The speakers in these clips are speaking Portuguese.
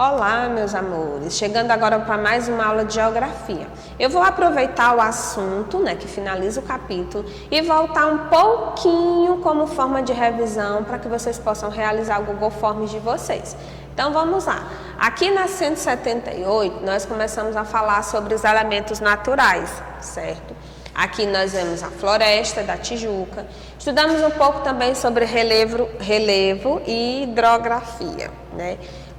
Olá, meus amores, chegando agora para mais uma aula de geografia. Eu vou aproveitar o assunto, que finaliza o capítulo, e voltar um pouquinho como forma de revisão para que vocês possam realizar o Google Forms de vocês. Então vamos lá. Aqui na 178 nós começamos a falar sobre os elementos naturais, certo? Aqui nós vemos a floresta da Tijuca. Estudamos um pouco também sobre relevo e hidrografia,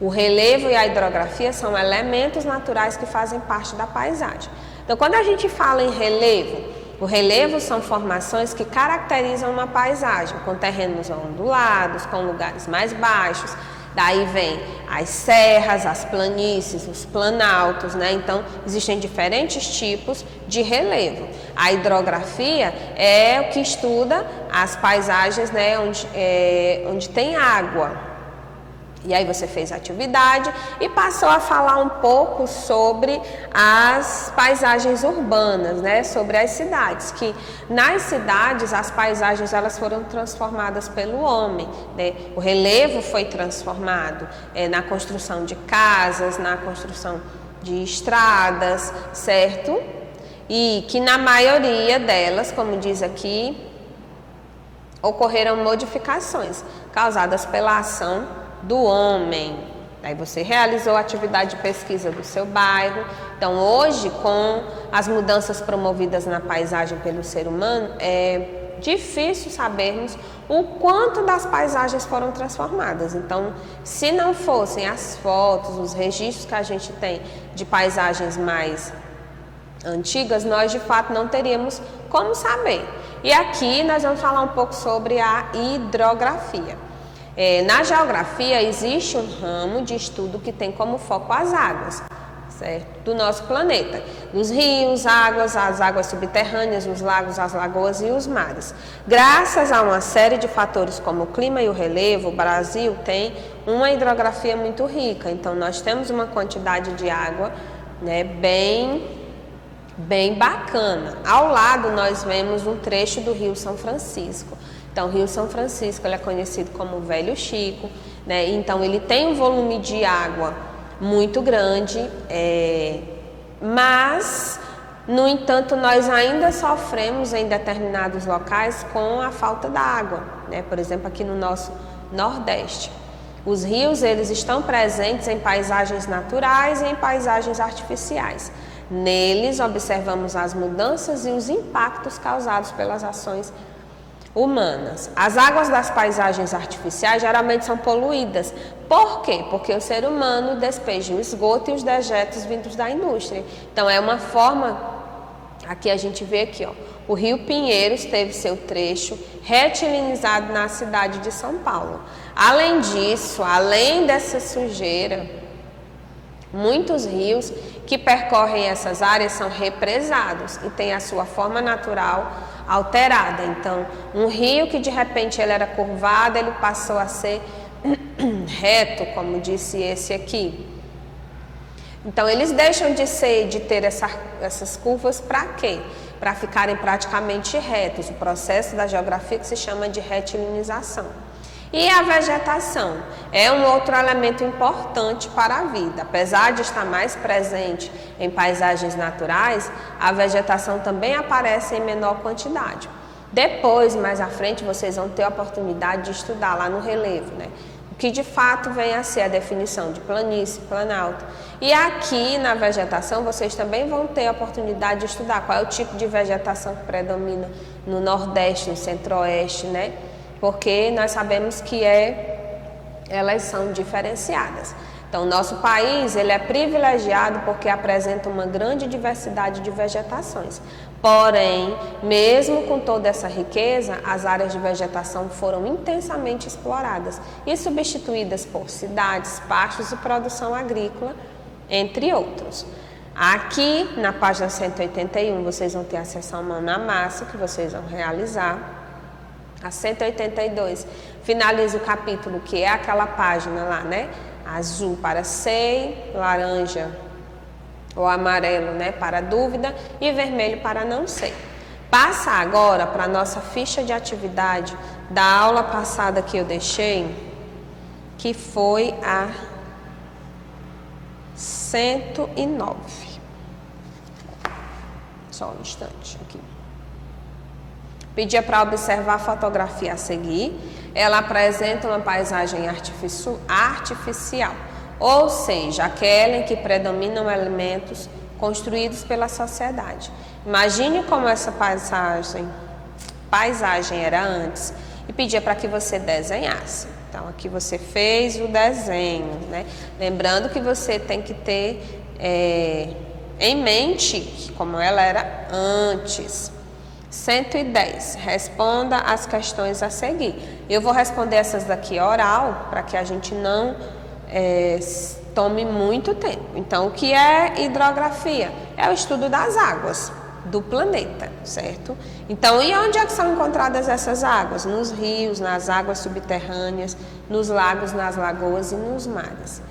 O relevo e a hidrografia são elementos naturais que fazem parte da paisagem. Então, quando a gente fala em relevo, o relevo são formações que caracterizam uma paisagem, com terrenos ondulados, com lugares mais baixos. Daí vem as serras, as planícies, os planaltos, Então, existem diferentes tipos de relevo. A hidrografia é o que estuda as paisagens, onde tem água. E aí você fez a atividade e passou a falar um pouco sobre as paisagens urbanas, sobre as cidades, que nas cidades as paisagens elas foram transformadas pelo homem, O relevo foi transformado na construção de casas, na construção de estradas, certo? E que na maioria delas, como diz aqui, ocorreram modificações causadas pela ação do homem. Aí você realizou a atividade de pesquisa do seu bairro. Então hoje, com as mudanças promovidas na paisagem pelo ser humano, é difícil sabermos o quanto das paisagens foram transformadas. Então, se não fossem as fotos, os registros que a gente tem de paisagens mais antigas, nós de fato não teríamos como saber. E aqui nós vamos falar um pouco sobre a hidrografia. Na geografia existe um ramo de estudo que tem como foco as águas, certo? Do nosso planeta, os rios, as águas subterrâneas, os lagos, as lagoas e os mares. Graças a uma série de fatores como o clima e o relevo, o Brasil tem uma hidrografia muito rica. Então nós temos uma quantidade de água, bem bacana. Ao lado nós vemos um trecho do Rio São Francisco. Então, o Rio São Francisco ele é conhecido como Velho Chico, Então, ele tem um volume de água muito grande, mas, no entanto, nós ainda sofremos em determinados locais com a falta da água, Por exemplo, aqui no nosso Nordeste. Os rios, eles estão presentes em paisagens naturais e em paisagens artificiais. Neles, observamos as mudanças e os impactos causados pelas ações humanas. As águas das paisagens artificiais geralmente são poluídas. Por quê? Porque o ser humano despeja o esgoto e os dejetos vindos da indústria. Então é uma forma, aqui a gente vê aqui, o Rio Pinheiros teve seu trecho retilinizado na cidade de São Paulo. Além disso, além dessa sujeira, muitos rios que percorrem essas áreas são represados e têm a sua forma natural alterada. Então, um rio que de repente ele era curvado, ele passou a ser reto, como disse esse aqui. Então, eles deixam de ter essas curvas para quê? Para ficarem praticamente retos. O processo da geografia que se chama de retilinização. E a vegetação é um outro elemento importante para a vida. Apesar de estar mais presente em paisagens naturais, a vegetação também aparece em menor quantidade. Depois, mais à frente, vocês vão ter a oportunidade de estudar lá no relevo, O que de fato vem a ser a definição de planície, planalto. E aqui na vegetação, vocês também vão ter a oportunidade de estudar qual é o tipo de vegetação que predomina no Nordeste, no Centro-Oeste, Porque nós sabemos que elas são diferenciadas. Então, o nosso país ele é privilegiado porque apresenta uma grande diversidade de vegetações. Porém, mesmo com toda essa riqueza, as áreas de vegetação foram intensamente exploradas e substituídas por cidades, pastos e produção agrícola, entre outros. Aqui, na página 181, vocês vão ter a seção mão na massa, que vocês vão realizar. A 182 finaliza o capítulo, que é aquela página lá, Azul para sei, laranja ou amarelo, para dúvida e vermelho para não sei. Passa agora para a nossa ficha de atividade da aula passada que eu deixei, que foi a 109. Só um instante aqui. Pedia para observar a fotografia a seguir. Ela apresenta uma paisagem artificial, ou seja, aquela em que predominam elementos construídos pela sociedade. Imagine como essa paisagem era antes e pedia para que você desenhasse. Então, aqui você fez o desenho, né? Lembrando que você tem que ter em mente como ela era antes. 110. Responda as questões a seguir. Eu vou responder essas daqui oral, para que a gente não tome muito tempo. Então, o que é hidrografia? É o estudo das águas do planeta, certo? Então, e onde é que são encontradas essas águas? Nos rios, nas águas subterrâneas, nos lagos, nas lagoas e nos mares.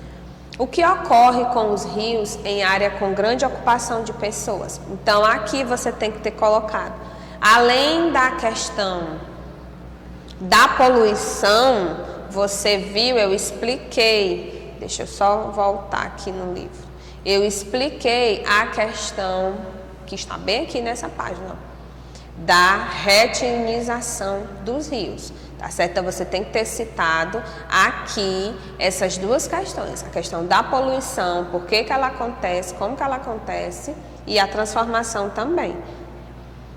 O que ocorre com os rios em área com grande ocupação de pessoas? Então, aqui você tem que ter colocado, além da questão da poluição, você viu, eu expliquei, deixa eu só voltar aqui no livro, eu expliquei a questão, que está bem aqui nessa página, da retinização dos rios, tá certo? Então, você tem que ter citado aqui essas duas questões, a questão da poluição, por que ela acontece, como que ela acontece, e a transformação também.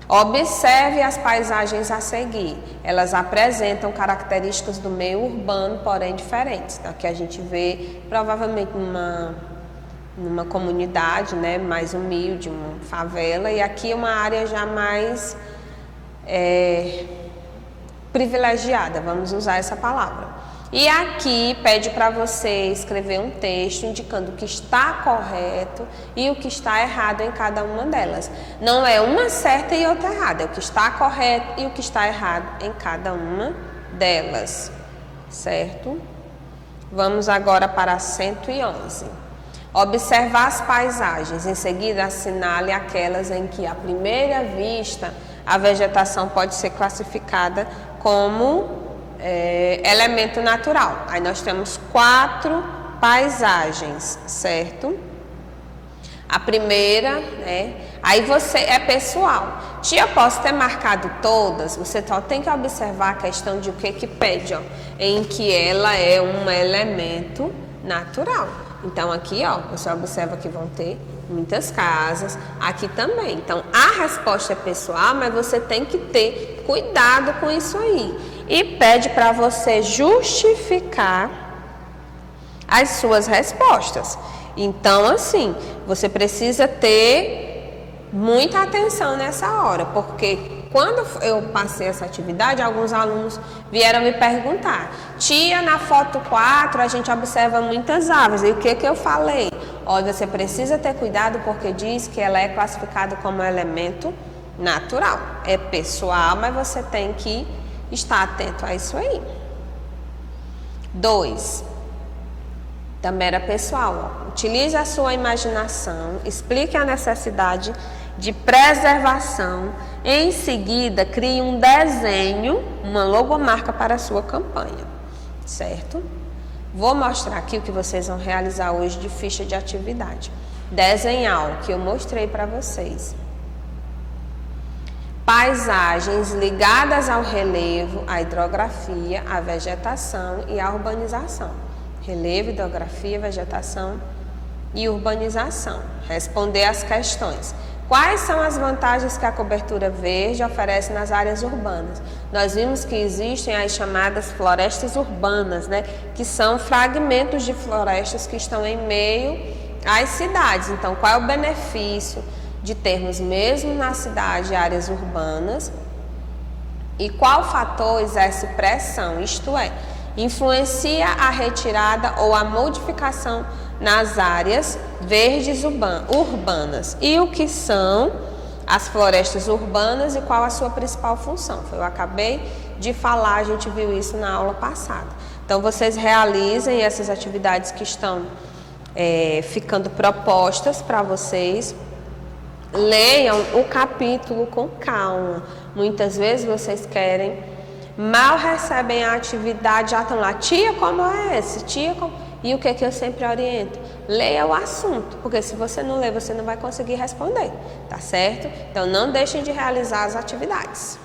Observe as paisagens a seguir. Elas apresentam características do meio urbano, porém diferentes. Então, aqui a gente vê provavelmente numa comunidade, né, mais humilde, uma favela, e aqui uma área já mais privilegiada, vamos usar essa palavra. E aqui pede para você escrever um texto indicando o que está correto e o que está errado em cada uma delas. Não é uma certa e outra errada, é o que está correto e o que está errado em cada uma delas, certo? Vamos agora para 111. Observar as paisagens, em seguida assinale aquelas em que, à primeira vista, a vegetação pode ser classificada como elemento natural. Aí nós temos 4 paisagens, certo? A primeira, né? Aí você é pessoal. Tia, posso ter marcado todas? Você só tem que observar a questão de o que pede, ó, em que ela é um elemento natural. Então aqui, ó, você observa que vão ter muitas casas, aqui também. Então a resposta é pessoal, mas você tem que ter cuidado com isso aí. E pede para você justificar as suas respostas. Então, assim, você precisa ter muita atenção nessa hora, porque quando eu passei essa atividade, alguns alunos vieram me perguntar: tia, na foto 4 a gente observa muitas árvores. E o que eu falei? Olha, você precisa ter cuidado porque diz que ela é classificada como elemento natural. É pessoal, mas você tem que estar atento a isso aí. 2. Também era pessoal. Ó. Utilize a sua imaginação, explique a necessidade de preservação. Em seguida, crie um desenho, uma logomarca para a sua campanha, certo? Vou mostrar aqui o que vocês vão realizar hoje de ficha de atividade. Desenhar o que eu mostrei para vocês. Paisagens ligadas ao relevo, à hidrografia, à vegetação e à urbanização. Relevo, hidrografia, vegetação e urbanização. Responder às questões. Quais são as vantagens que a cobertura verde oferece nas áreas urbanas? Nós vimos que existem as chamadas florestas urbanas, né? Que são fragmentos de florestas que estão em meio às cidades. Então, qual é o benefício de termos mesmo na cidade áreas urbanas e qual fator exerce pressão, isto é, influencia a retirada ou a modificação nas áreas verdes urbanas e o que são as florestas urbanas e qual a sua principal função. Eu acabei de falar, a gente viu isso na aula passada. Então vocês realizem essas atividades que estão ficando propostas para vocês. Leiam o capítulo com calma. Muitas vezes vocês querem, mal recebem a atividade, já estão lá, tia, como é esse? Tia, como... E o que é que eu sempre oriento? Leia o assunto, porque se você não ler, você não vai conseguir responder, tá certo? Então não deixem de realizar as atividades.